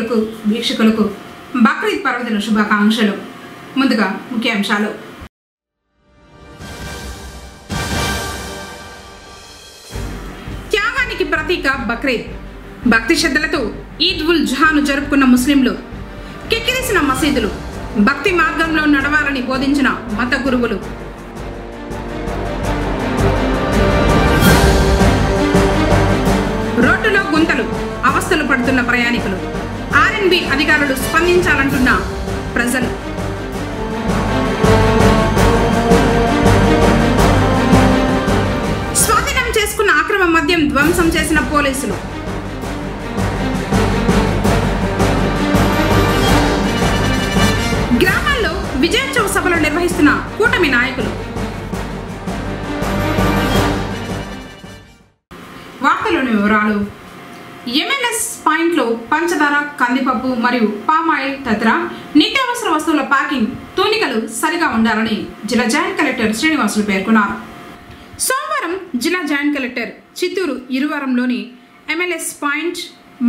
ప్రేక్షకులకు వీక్షకులకు బక్రీద్ పర్వదిన శుభాకాంక్షలు. ముందుగా ముఖ్యాంశాలు. త్యాగానికి ప్రతీక బక్రీద్. భక్తి శ్రద్ధలతో ఈద్ ఉల్ జుహాను జరుపుకున్న ముస్లింలు. కిక్కిరిసిన మసీదులు. భక్తి మార్గంలో నడవాలని బోధించిన మత గురువులు. రోడ్డులో గుంతలు, అవస్థలు పడుతున్న ప్రయాణికులు. ఆర్ఎన్బి అధికారులు స్పందించాలంటున్న ప్రజలు. స్వాధీనం చేసుకున్న అక్రమ మద్యం ధ్వంసం చేసిన పోలీసులు. గ్రామాల్లో విజయోత్సవ సభలు నిర్వహిస్తున్న కూటమి నాయకులు. వార్తలోని వివరాలు. ఎంఎల్ఎస్ పాయింట్లో పంచదార, కందిపప్పు మరియు పామాయిల్ తదితర నిత్యావసర వస్తువుల ప్యాకింగ్ తూనికలు సరిగా ఉండాలని జిల్లా జాయింట్ కలెక్టర్ శ్రీనివాసులు పేర్కొన్నారు. సోమవారం జిల్లా జాయింట్ కలెక్టర్ చిత్తూరు ఇరువరంలోని ఎంఎల్ఎస్ పాయింట్,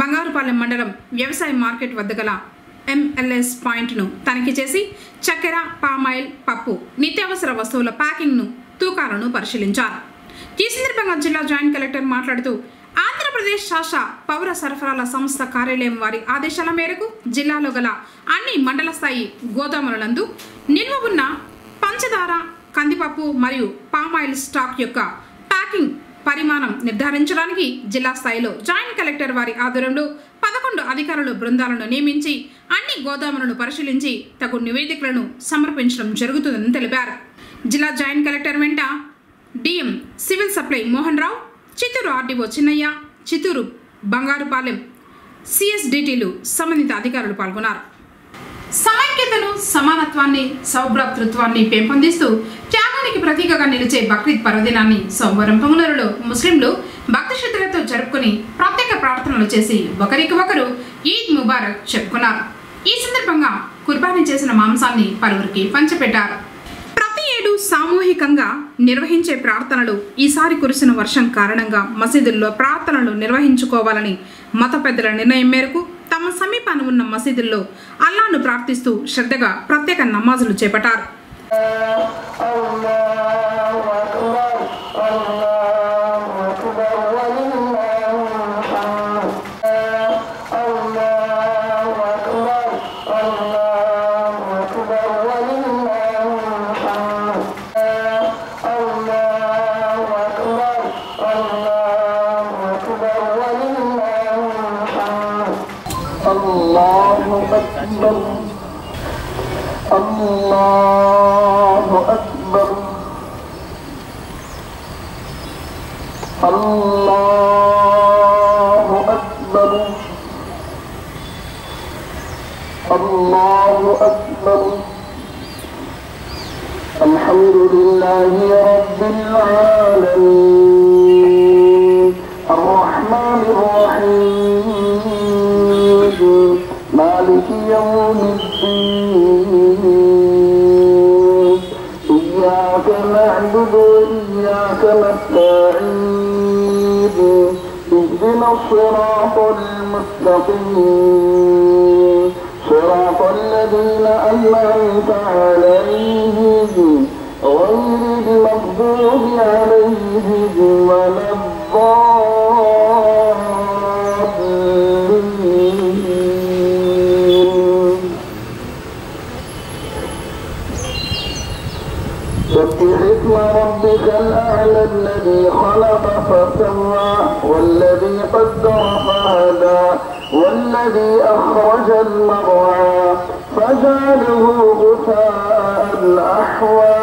బంగారుపాలెం మండలం వ్యవసాయ మార్కెట్ వద్ద గల ఎంఎల్ఎస్ పాయింట్ను తనిఖీ చేసి చక్కెర, పామాయిల్, పప్పు, నిత్యావసర వస్తువుల ప్యాకింగ్ను, తూకాలను పరిశీలించారు. ఈ సందర్భంగా జిల్లా జాయింట్ కలెక్టర్ మాట్లాడుతూ, ఆంధ్రప్రదేశ్ రాష్ట్ర పౌర సరఫరాల సంస్థ కార్యాలయం వారి ఆదేశాల మేరకు జిల్లాలో గల అన్ని మండల స్థాయి గోదాములందు నిల్వ ఉన్న పంచదార, కందిపప్పు మరియు పామాయిల్ స్టాక్ యొక్క ప్యాకింగ్ పరిమాణం నిర్ధారించడానికి జిల్లా స్థాయిలో జాయింట్ కలెక్టర్ వారి ఆధ్వర్యంలో 11 అధికారుల బృందాలను నియమించి అన్ని గోదాములను పరిశీలించి తగు నివేదికలను సమర్పించడం జరుగుతుందని తెలిపారు. జిల్లా జాయింట్ కలెక్టర్ వెంట DM civil supply Mohan Rao, Chittoor RDO Chinnaiah, Chittoor Bangarupalem సిఎస్డిటీలు సంబంధిత అధికారులు పాల్గొన్నారు. సమైక్యతను, సమానత్వాన్ని, సౌభ్రాతృత్వాన్ని పెంపొందిస్తూ త్యాగానికి ప్రతీకగా నిలిచే బక్రీద్ పర్వదినాన్ని సోమవారం పొంగులూరులో ముస్లింలు భక్తి శ్రద్ధలతో జరుపుకుని ప్రత్యేక ప్రార్థనలు చేసి ఒకరికి ఒకరు ఈద్ ముబారక్ చెప్పుకున్నారు. ఈ సందర్భంగా కుర్బానీ చేసిన మాంసాన్ని పలువురికి పంచిపెట్టారు. ప్రతి ఏడు సామూహికంగా నిర్వహించే ప్రార్థనలు ఈసారి కురిసిన వర్షం కారణంగా మసీదుల్లో ప్రార్థనలు నిర్వహించుకోవాలని మత పెద్దల నిర్ణయం మేరకు తమ సమీపాన ఉన్న మసీదుల్లో అల్లాను ప్రార్థిస్తూ శ్రద్ధగా ప్రత్యేక నమాజులు చేపట్టారు. Allahu Akbar, Allahu Akbar, Allahu Akbar. Alhamdulillahi Rabbil Alamin, Ar-Rahmanir Rahim, Maliki Yawmiddin. إياك نعبد وإياك نستعين اهدنا الصراط المستقيم صراط الذين أنعمت عليهم غير المغضوب عليهم ولا سبح اسم ربك الأعلى الذي خلق فسوى والذي قدر فهدى والذي أخرج المرعى فجعله غثاء أحوى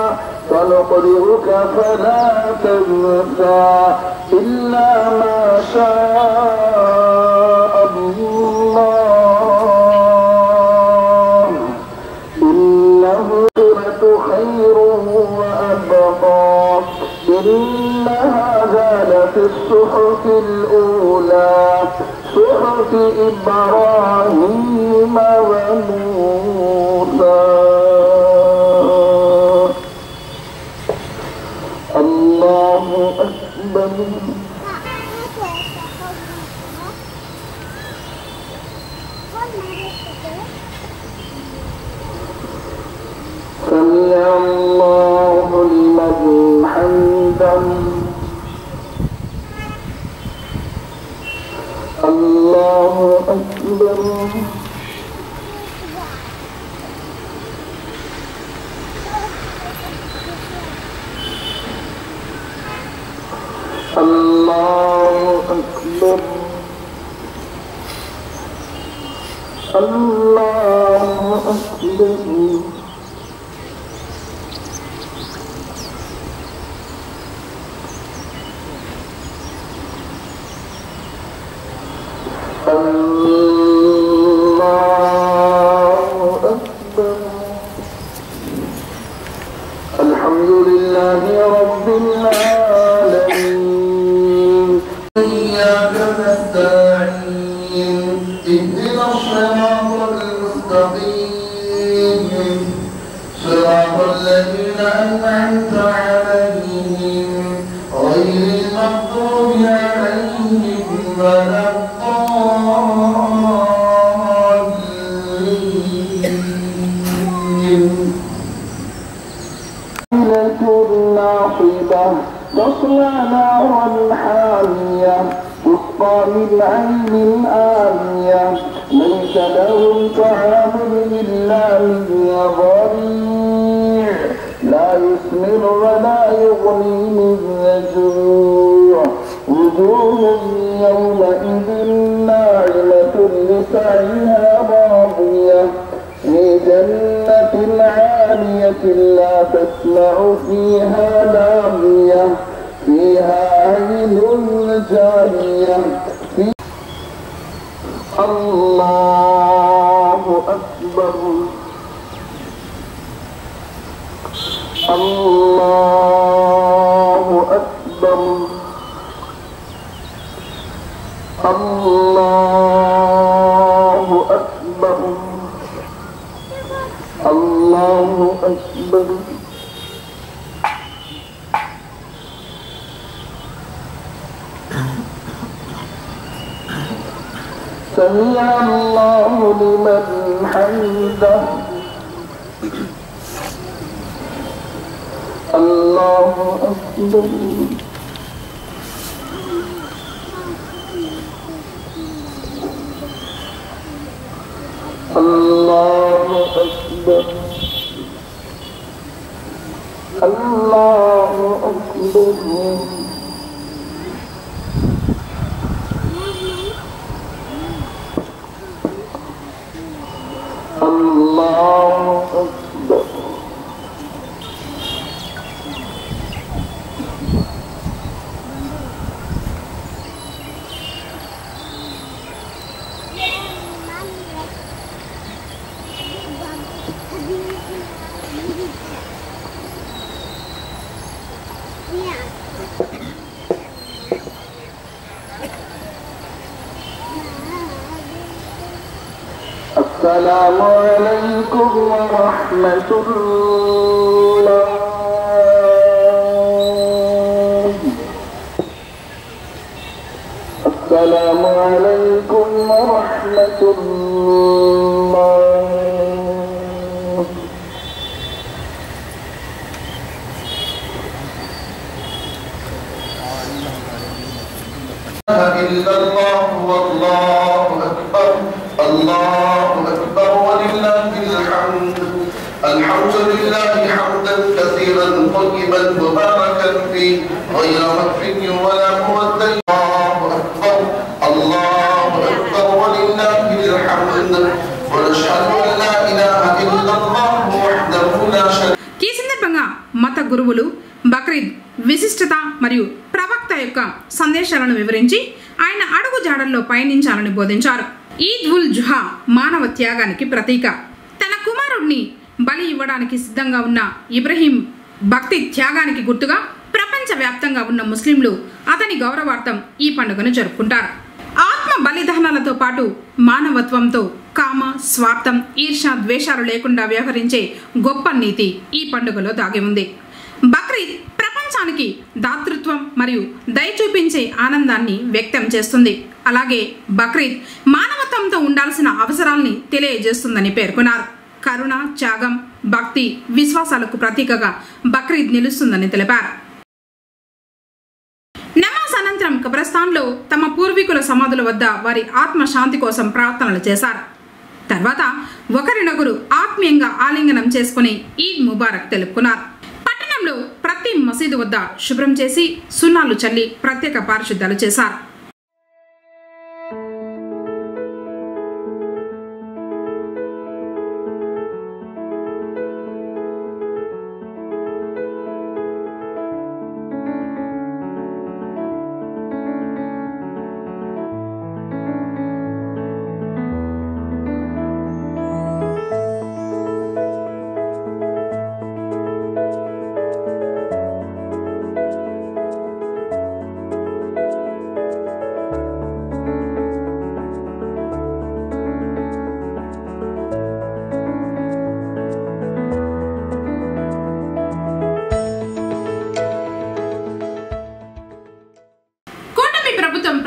سنقرئك فلا تنسى إلا ما شاء الله إنه خير وأبقى إنها زالت الصحف الأولى صحف إبراهيم وموسى. الله أكبر. أكبر الله أكبر الله أكبر الحمد لله رب العالمين إياك نستعين اهدنا الصراط المستقيم صراط الذين أنعمت عليهم غير المغضوب عليهم ولا تصلى نارا حامية تسقى من عين آنية ليس لهم طعام إلا من ضريع لا يسمن ولا يغني من جوع وجوه يومئذ ناعمة لسعيها راضية في جنة عالية لا تسمع فيها لاغية فيها عين جارية الله أكبر الله أكبر الله أكبر الله أكبر سمع الله لمن حمده الله أكبر الله أكبر الله أكبر الله أكبر السلام عليكم ورحمة الله السلام عليكم ورحمة الله إلا الله والله أكبر الله أكبر ولله الحمد الحمد لله حمدا كثيرا طيبا مباركا فيه غير مكفي ولا مودع الله أكبر الله أكبر ولله الحمد ونشهد أن لا إله إلا الله وحده لا شريك ఈ సందర్భంగా మత గురువులు బక్రీద్ విశిష్టత మరియు ప్రవక్త యొక్క సందేశాలను వివరించి ఆయన అడుగు జాడల్లో పయనించాలని బోధించారు. ఈద్ ఉల్ జుహా మానవ త్యాగానికి ప్రతీక. తన కుమారుడిని బలి ఇవ్వడానికి సిద్ధంగా ఉన్న ఇబ్రహీం భక్తి త్యాగానికి గుర్తుగా ప్రపంచవ్యాప్తంగా ఉన్న ముస్లింలు అతని గౌరవార్థం ఈ పండుగను జరుపుకుంటారు. ఆత్మ బలిదానాలతో పాటు మానవత్వంతో కామ, స్వార్థం, ఈర్ష, ద్వేషాలు లేకుండా వ్యవహరించే గొప్ప నీతి ఈ పండుగలో దాగి ఉంది. బక్రీద్ ప్రపంచానికి దాతృత్వం మరియు దయ చూపించే ఆనందాన్ని వ్యక్తం చేస్తుంది. అలాగే బక్రీద్ మానవత్వంతో ఉండాల్సిన అవసరాల్ని తెలియజేస్తుందని పేర్కొన్నారు. కరుణ, త్యాగం, భక్తి, విశ్వాసాలకు ప్రతీకగా బక్రీద్ నిలుస్తుందని తెలిపారు. నమాజ్ అనంతరం కబ్రస్థాన్ కబ్రస్థాన్లో తమ పూర్వీకుల సమాధుల వద్ద వారి ఆత్మశాంతి కోసం ప్రార్థనలు చేశారు. తర్వాత ఒకరినొకరు ఆత్మీయంగా ఆలింగనం చేసుకుని ఈద్ ముబారక్ తెలుపుకున్నారు. పట్టణంలో ప్రతి మసీదు వద్ద శుభ్రం చేసి సున్నాలు చల్లి ప్రత్యేక పారిశుద్ధ్యాలు చేశారు.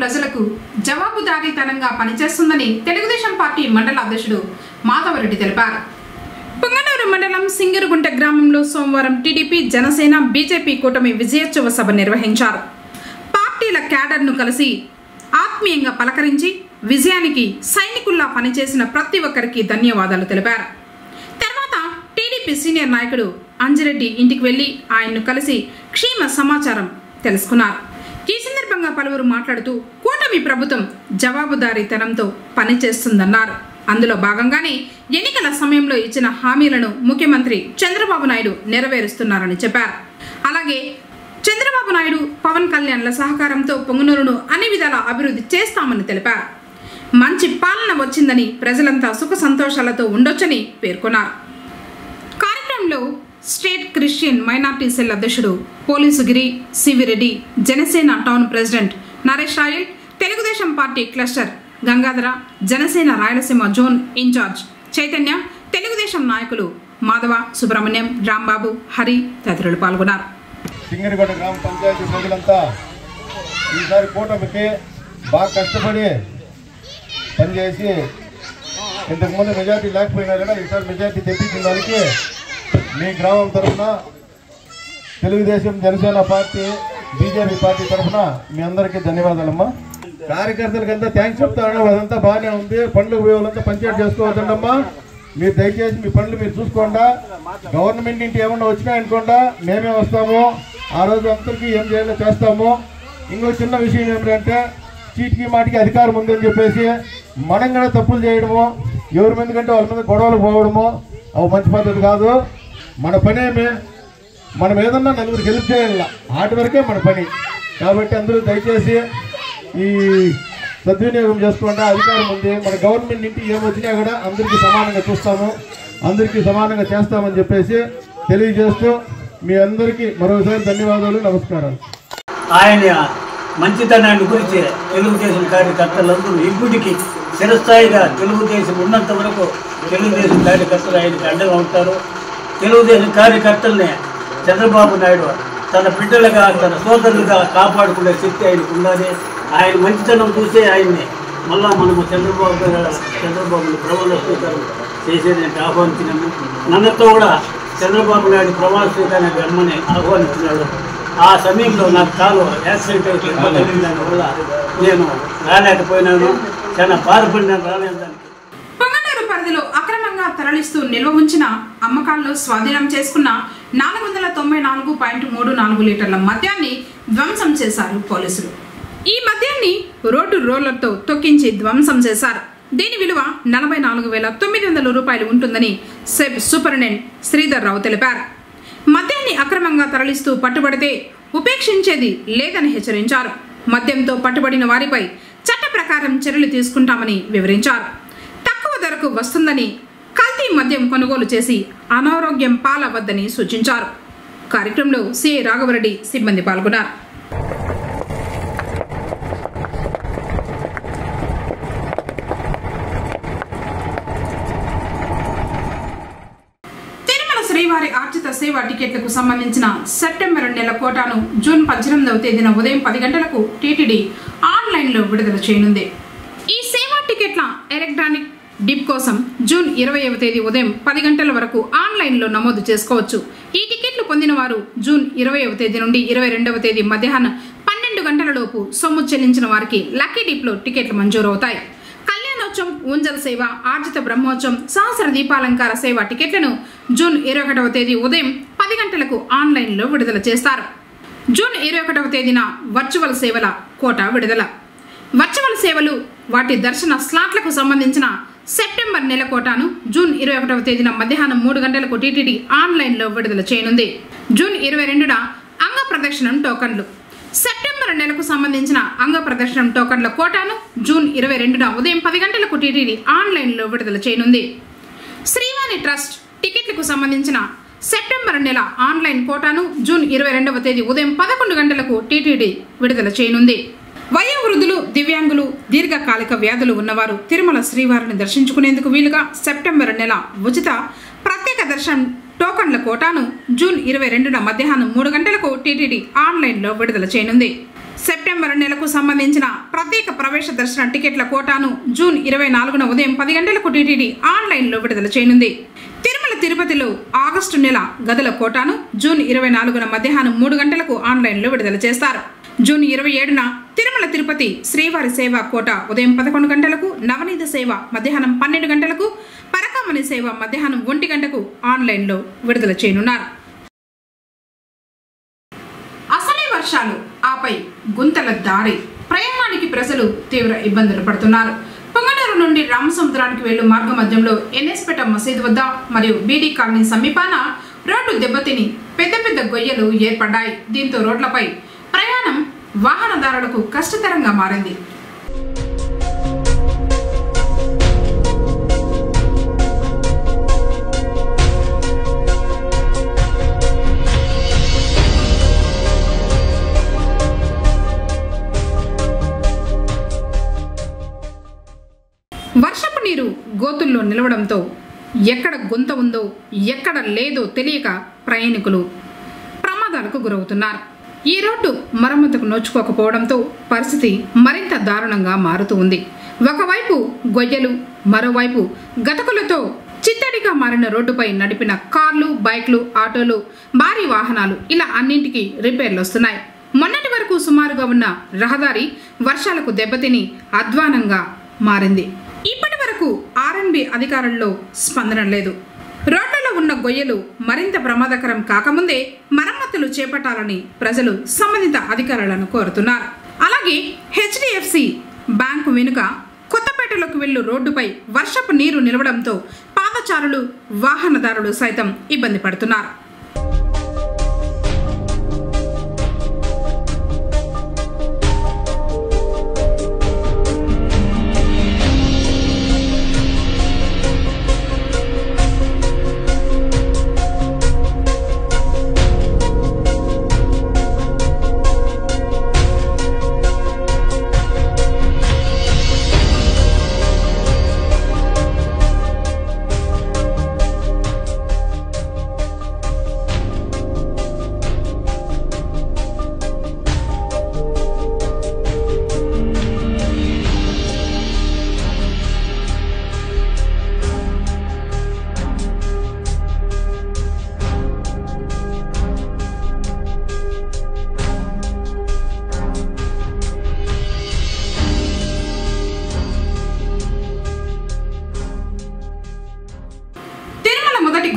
ప్రజలకు జవాబుదారీతనంగా పనిచేస్తుందని తెలుగుదేశం పార్టీ మండల అధ్యక్షుడు మాధవరెడ్డి తెలిపారు. పుంగనూరు మండలం సింగిరుగుంట గ్రామంలో సోమవారం టీడీపీ, జనసేన, బీజేపీ కూటమి విజయోత్సవ సభ నిర్వహించారు. పార్టీల క్యాడర్ను కలిసి ఆత్మీయంగా పలకరించి విజయానికి సైనికుల్లా పనిచేసిన ప్రతి ఒక్కరికి ధన్యవాదాలు తెలిపారు. తర్వాత టీడీపీ సీనియర్ నాయకుడు అంజిరెడ్డి ఇంటికి వెళ్లి ఆయన్ను కలిసి క్షేమ సమాచారం తెలుసుకున్నారు. ఈ సందర్భంగా పలువురు మాట్లాడుతూ కూటమి ప్రభుత్వం జవాబుదారీతనంతో పనిచేస్తుందన్నారు. అందులో భాగంగానే ఎన్నికల సమయంలో ఇచ్చిన హామీలను ముఖ్యమంత్రి చంద్రబాబు నాయుడు నెరవేరుస్తున్నారని చెప్పారు. అలాగే చంద్రబాబు నాయుడు, పవన్ కళ్యాణ్ల సహకారంతో పొంగనూరును అన్ని విధాల అభివృద్ధి చేస్తామని తెలిపారు. మంచి పాలన వచ్చిందని, ప్రజలంతా సుఖ సంతోషాలతో ఉండొచ్చని పేర్కొన్నారు. కార్యక్రమంలో స్టేట్ క్రిస్టియన్ మైనార్టీ సెల్ అధ్యక్షుడు పోలీసుగిరి సివిరెడ్డి, Janasena town president Naresh Rayal, Telugu Desam party cluster Gangadhara, Janasena Rayalaseema zone incharge Chaitanya, Telugu Desam నాయకులు మాధవ, సుబ్రహ్మణ్యం, రాంబాబు, హరి తదితరులు పాల్గొన్నారు. సింగరిగొండ గ్రామ పంచాయతీ ప్రజలంతా ఈసారి కూటమికి బాగా కష్టపడి పనిచేసి ఇంతకుముందు మెజార్టీ లేకపోయినా కూడా ఈసారి మెజార్టీ తెప్పించిన దానికి మీ గ్రామం తరఫున Telugu Desam, Janasena party, BJP party తరఫున మీ అందరికీ ధన్యవాదాలమ్మా. కార్యకర్తలకంతా థ్యాంక్స్ చెప్తాను. అదంతా బాగానే ఉంది. పనులకు పోయే వాళ్ళంతా పంచాయతీ చేసుకోవద్దండమ్మా. మీరు దయచేసి మీ పనులు మీరు చూసుకోండా. గవర్నమెంట్ నుండి ఏమన్నా వచ్చినాయనుకోండా మేమే వస్తాము. ఆ రోజు అందరికీ ఏం చేయాలో చేస్తాము. ఇంకో చిన్న విషయం ఏమిటంటే చీటికి మాటికి అధికారం ఉందని చెప్పేసి మనం కూడా తప్పులు చేయడము, ఎవరి మీద కంటే వాళ్ళ మీద గొడవలు పోవడము అవి మంచి పద్ధతి కాదు. మన పనేమి మనం ఏదన్నా నలుగురికి హెల్ప్ చేయాల, ఆటి వరకే మన పని. కాబట్టి అందరూ దయచేసి ఈ సద్వినియోగం చేసుకోండి. అధికారం ఉంది. మన గవర్నమెంట్ నుండి ఏమొచ్చినా కూడా అందరికీ సమానంగా చూస్తాము, అందరికీ సమానంగా చేస్తామని చెప్పేసి తెలియజేస్తూ మీ అందరికీ మరోసారి ధన్యవాదాలు, నమస్కారాలు. ఆయన మంచితనాన్ని గురించి తెలుగుదేశం కార్యకర్తలందరూ ఇప్పటికీ చిరస్థాయిగా తెలుగుదేశం ఉన్నంత వరకు తెలుగుదేశం కార్యకర్తలు ఆయనకి అండగా ఉంటారు. తెలుగుదేశం కార్యకర్తల్ని చంద్రబాబు నాయుడు తన బిడ్డలుగా, తన సోదరులుగా కాపాడుకునే శక్తి ఆయనకు ఉన్నది. ఆయన మంచితనం చూసే ఆయన్ని మళ్ళా మనము చంద్రబాబుని ప్రమాణ స్వీకారం చేసేదానికి ఆహ్వానించినాము. నన్నతో కూడా చంద్రబాబు నాయుడు ప్రమాణ స్వీకారానికి రమ్మని ఆహ్వానించినాడు. ఆ సమయంలో నాకు కాలు యాక్సిడెంట్ అయితే దానివల్ల నేను రాలేకపోయినాను. చాలా బాధపడినాను రాలేదానికి. పొంగనూరు పరిధిలో అక్రమంగా తరలిస్తూ నిల్వ ఉంచిన అమ్మకాల్లో స్వాధీనం చేసుకున్న 494.34 లీటర్ల మద్యాన్ని ధ్వంసం చేశారు పోలీసులు. ఈ మద్యాన్ని రోడ్డు రోలర్తో తొక్కించి ధ్వంసం చేశారు. దీని విలువ 44,900 రూపాయలు ఉంటుందని సెబ్ సూపరింటెండెంట్ శ్రీధర్ రావు తెలిపారు. మద్యాన్ని అక్రమంగా తరలిస్తూ పట్టుబడితే ఉపేక్షించేది లేదని హెచ్చరించారు. మద్యంతో పట్టుబడిన వారిపై చట్ట ప్రకారం చర్యలు తీసుకుంటామని వివరించారు. తక్కువ ధరకు వస్తుందని, కల్తీ మద్యం కొనుగోలు చేసి అనారోగ్యం పాలవద్దని సూచించారు. కార్యక్రమంలో సిఐ రాఘవరెడ్డి సిబ్బంది పాల్గొన్నారు. శ్రీవారి ఆర్జిత సేవ టికెట్లకు సంబంధించిన సెప్టెంబర్ నెల కోటాను జూన్ 18వ తేదీన ఉదయం 10 గంటలకు టీటీడీ ఆన్లైన్లో విడుదల చేయనుంది. ఈ సేవా టికెట్ల ఎలక్ట్రానిక్ డిప్ కోసం జూన్ 20వ తేదీ ఉదయం 10 గంటల వరకు ఆన్లైన్లో నమోదు చేసుకోవచ్చు. ఈ టికెట్లు పొందిన వారు జూన్ 20వ తేదీ నుండి 22వ తేదీ మధ్యాహ్నం 12 గంటలలోపు సొమ్ము చెల్లించిన వారికి లక్కీ డిప్లో టికెట్లు మంజూరవుతాయి. కళ్యాణోత్సవం, ఊంజల్ సేవ, ఆర్జిత బ్రహ్మోత్సవం, సహస్ర దీపాలంకార సేవ టికెట్లను జూన్ 21వ తేదీ ఉదయం 10 గంటలకు ఆన్లైన్లో విడుదల చేస్తారు. జూన్ 21వ తేదీన వర్చువల్ సేవల కోటా విడుదల. వర్చువల్ సేవలు వాటి దర్శన స్లాట్లకు సంబంధించిన సెప్టెంబర్ నెల కోటాను జూన్ 21వ తేదీన మధ్యాహ్నం 3 గంటలకు టీటీడీ ఆన్లైన్లో విడుదల చేయనుంది. జూన్ 22న అంగ ప్రదక్షిణం టోకన్లు. సెప్టెంబర్ నెలకు సంబంధించిన అంగ ప్రదర్శనం టోకన్ల కోటాను జూన్ 22న ఉదయం 10 గంటలకు టీటీడీ ఆన్లైన్లో విడుదల చేయనుంది. శ్రీవాణి ట్రస్ట్ టికెట్లకు సంబంధించిన సెప్టెంబర్ నెల ఆన్లైన్ కోటాను జూన్ 22వ తేదీ ఉదయం 11 గంటలకు టీటీడీ విడుదల చేయనుంది. వయోవృద్ధులు, దివ్యాంగులు, దీర్ఘకాలిక వ్యాధులు ఉన్నవారు తిరుమల శ్రీవారిని దర్శించుకునేందుకు వీలుగా సెప్టెంబర్ నెల ఉచిత ప్రత్యేక దర్శనం టోకన్ల కోటాను జూన్ 22న మధ్యాహ్నం 3 గంటలకు టీటీడీ ఆన్లైన్లో విడుదల చేయనుంది. సెప్టెంబర్ నెలకు సంబంధించిన ప్రత్యేక ప్రవేశ దర్శన టికెట్ల కోటాను జూన్ 24న ఉదయం 10 గంటలకు టీటీడీ ఆన్లైన్లో విడుదల చేయనుంది. తిరుమల తిరుపతిలో ఆగస్టు నెల గదుల కోటాను జూన్ 24న మధ్యాహ్నం 3 గంటలకు ఆన్లైన్లో విడుదల చేస్తారు. జూన్ 27న తిరుమల తిరుపతి శ్రీవారి సేవ కోట ఉదయం 11 గంటలకు, నవనీత సేవ మధ్యాహ్నం 12 గంటలకు, పరకామణి సేవ మధ్యాహ్నం 1 గంటకు ఆన్లైన్లో విడుదల చేయనున్నారు. అసలే వర్షాలు, ఆపై గుంతల దారి, ప్రయాణానికి ప్రజలు తీవ్ర ఇబ్బందులు పడుతున్నారు. పొంగనూరు నుండి రామసముద్రానికి వెళ్లు మార్గ మధ్యంలో ఎన్ఎస్పేట మసీదు వద్ద మరియు బీడీ కాలనీ సమీపాన రోడ్డు దెబ్బతిని పెద్ద పెద్ద గొయ్యలు ఏర్పడ్డాయి. దీంతో రోడ్లపై ప్రయాణం వాహనదారులకు కష్టతరంగా మారింది. వర్షపు నీరు గోతుల్లో నిలవడంతో ఎక్కడ గుంత ఉందో ఎక్కడ లేదో తెలియక ప్రయాణికులు ప్రమాదాలకు గురవుతున్నారు. ఈ రోడ్డు మరమ్మతుకు నోచుకోకపోవడంతో పరిస్థితి మరింత దారుణంగా మారుతూ ఉంది. ఒకవైపు గొయ్యలు, మరోవైపు గతకులతో చిత్తడిగా మారిన రోడ్డుపై నడిపిన కార్లు, బైక్లు, ఆటోలు, భారీ వాహనాలు ఇలా అన్నింటికీ రిపేర్లు వస్తున్నాయి. మొన్నటి వరకు సుమారుగా ఉన్న రహదారి వర్షాలకు దెబ్బతిని అధ్వానంగా మారింది. ఇప్పటి వరకు ఆర్ఎన్బి అధికారుల్లో స్పందన లేదు. రోడ్లలో ఉన్న గొయ్యలు మరింత ప్రమాదకరం కాకముందే మరమ్మతులు చేపట్టాలని ప్రజలు సంబంధిత అధికారులను కోరుతున్నారు. అలాగే హెచ్డిఎఫ్సి బ్యాంకు వెనుక కొత్తపేటలోకి వెళ్ళు రోడ్డుపై వర్షపు నీరు నిలవడంతో పాదచారులు, వాహనదారులు సైతం ఇబ్బంది పడుతున్నారు.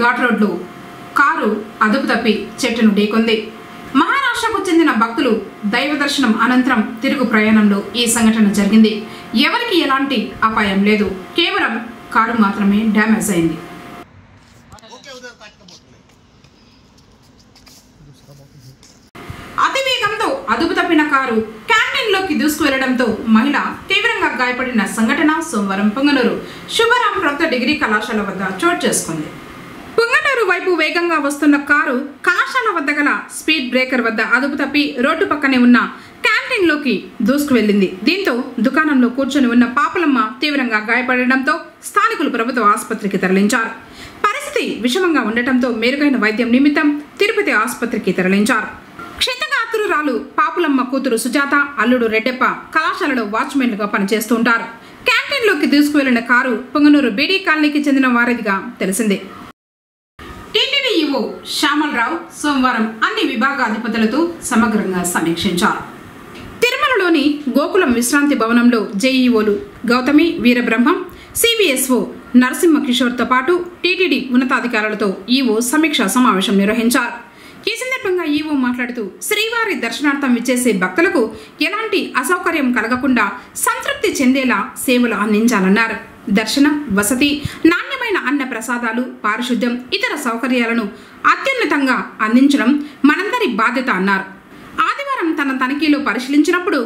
ఘాట్ రోడ్లో కారు అదుపు తప్పి చెట్టును ఢీకొంది. మహారాష్ట్రకు చెందిన భక్తులు దైవ దర్శనం అనంతరం తిరుగు ప్రయాణంలో ఈ సంఘటన జరిగింది. ఎవరికి ఎలాంటి అపాయం లేదు, కేవలం కారు మాత్రమే డ్యామేజ్ అయింది. అతివేగంతో అదుపు తప్పిన కారు క్యాంటీన్లోకి దూసుకువెళ్లడంతో మహిళ తీవ్రంగా గాయపడిన సంఘటన సోమవారం పొంగనూరు శుభరాం ప్రభుత్వ డిగ్రీ కళాశాల వద్ద చోటు చేసుకుంది. పొంగనూరు వైపు వేగంగా వస్తున్న కారు కళాశాల వద్ద గల స్పీడ్ బ్రేకర్ వద్ద అదుపు తప్పి రోడ్డు పక్కనే ఉన్న క్యాంటీన్లోకి దూసుకువెళ్లింది. దీంతో దుకాణంలో కూర్చొని ఉన్న పాపలమ్మ తీవ్రంగా గాయపడడంతో స్థానికులు ప్రభుత్వ ఆసుపత్రికి తరలించారు. పరిస్థితి విషమంగా ఉండటంతో మెరుగైన వైద్యం నిమిత్తం తిరుపతి ఆసుపత్రికి తరలించారు. క్షతగాత్రురాలు పాపులమ్మ కూతురు సుజాత, అల్లుడు రెడ్డెప్ప కళాశాలలో వాచ్మెన్లుగా పనిచేస్తుంటారు. క్యాంటీన్లోకి దూసుకువెళ్లిన కారు పొంగనూరు బీడీ కాలనీకి చెందిన వారిదిగా తెలిసింది. టీటీడీ ఈవో శ్యామలరావు సోమవారం అన్ని విభాగాధిపతులతో సమగ్రంగా సమీక్షించారు. పట్టణంలోని గోకులం విశ్రాంతి భవనంలో జేఈఓలు గౌతమి వీరబ్రహ్మం, సిబిఎస్ఓ నరసింహ కిషోర్తో పాటు టీటీడీ ఉన్నతాధికారులతో ఈవో సమీక్షా సమావేశం నిర్వహించారు. ఈ సందర్భంగా ఈవో మాట్లాడుతూ శ్రీవారి దర్శనార్థం విచ్చేసే భక్తులకు ఎలాంటి అసౌకర్యం కలగకుండా సంతృప్తి చెందేలా సేవలు అందించాలన్నారు. దర్శనం, వసతి, నాణ్యమైన అన్న ప్రసాదాలు, పారిశుద్ధ్యం, ఇతర సౌకర్యాలను అత్యున్నతంగా అందించడం మనందరి బాధ్యత అన్నారు. ఆదివారం తన తనిఖీలో పరిశీలించినప్పుడు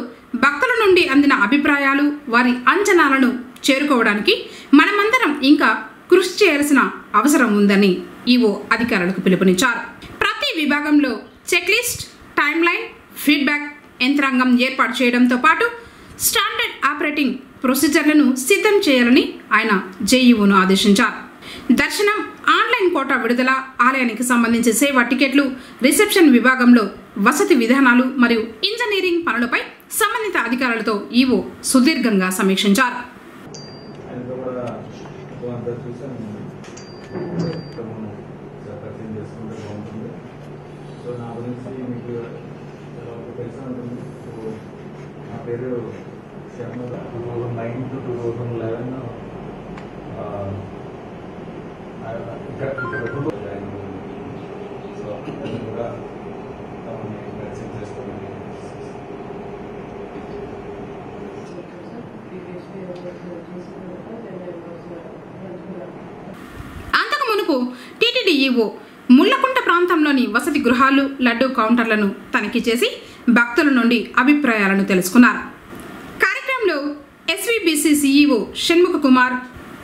భక్తుల నుండి అందిన అభిప్రాయాలు, వారి అంచనాలను చేరుకోవడానికి మనమందరం ఇంకా కృషి చేయాల్సిన అవసరం ఉందని ఈవో అధికారులకు పిలుపునిచ్చారు. ప్రతి విభాగంలో check list, time line, feedback యంత్రాంగం ఏర్పాటు చేయడంతో పాటు స్టాండర్డ్ ఆపరేటింగ్ ప్రొసీజర్లను సిద్ధం చేయాలని ఆయన జేఈఓను ఆదేశించారు. దర్శనం, ఆన్లైన్ కోటా విడుదల, ఆలయానికి సంబంధించి సేవా టికెట్లు, రిసెప్షన్ విభాగంలో వసతి విధానాలు మరియు ఇంజనీరింగ్ పనులపై సంబంధిత అధికారులతో ఈవో సుదీర్ఘంగా సమీక్షించారు. అంతకు మునుపు టీటీడీ ఈవో ముళ్లకుంట ప్రాంతంలోని వసతి గృహాలు, లడ్డూ కౌంటర్లను తనిఖీ చేసి భక్తుల నుండి అభిప్రాయాలను తెలుసుకున్నారు. కార్యక్రమంలో SVBC CEO Shanmukha Kumar,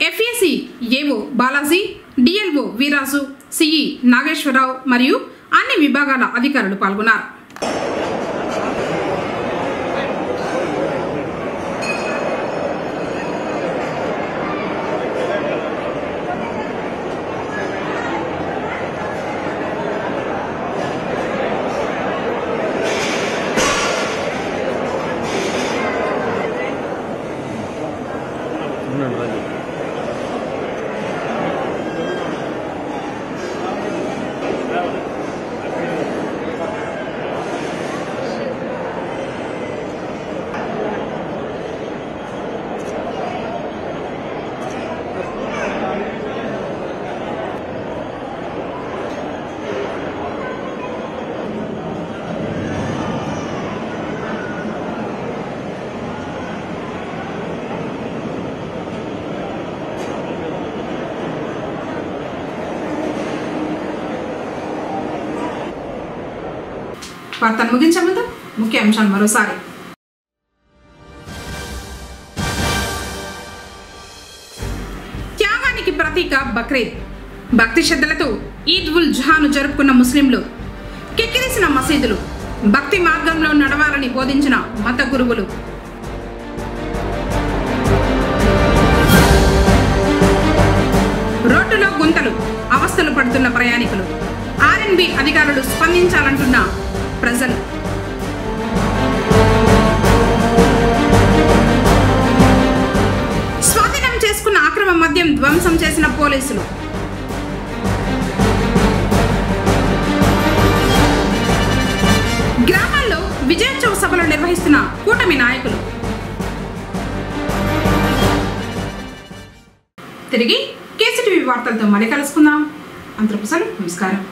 FAC AO Balaji, DLO Veeraju, CE Nageswararao మరియు అన్ని విభాగాల అధికారులు పాల్గొన్నారు. వార్తను ముగించే ముందు ముఖ్య అంశాలు మరోసారి. త్యాగానికి ప్రతీక బక్రీద్. భక్తి శ్రద్ధలతో ఈద్ ఉల్ జుహాను జరుపుకున్న ముస్లింలు. కిక్కిరిసిన మసీదులు. భక్తి మార్గంలో నడవాలని బోధించిన మత గురువులు. రోడ్డులో గుంతలు, అవస్థలు పడుతున్న ప్రయాణికులు. ఆర్ఎన్బి అధికారులు స్పందించాలంటున్న ప్రజలు. స్వాధీనం చేసుకున్న అక్రమ మద్యం ధ్వంసం చేసిన పోలీసులు. గ్రామాల్లో విజయోత్సవ సభలు నిర్వహిస్తున్న కూటమి నాయకులు. తిరిగి కేసీటీవీ వార్తలతో మళ్ళీ కలుసుకుందాం. అంతవరకు నమస్కారం.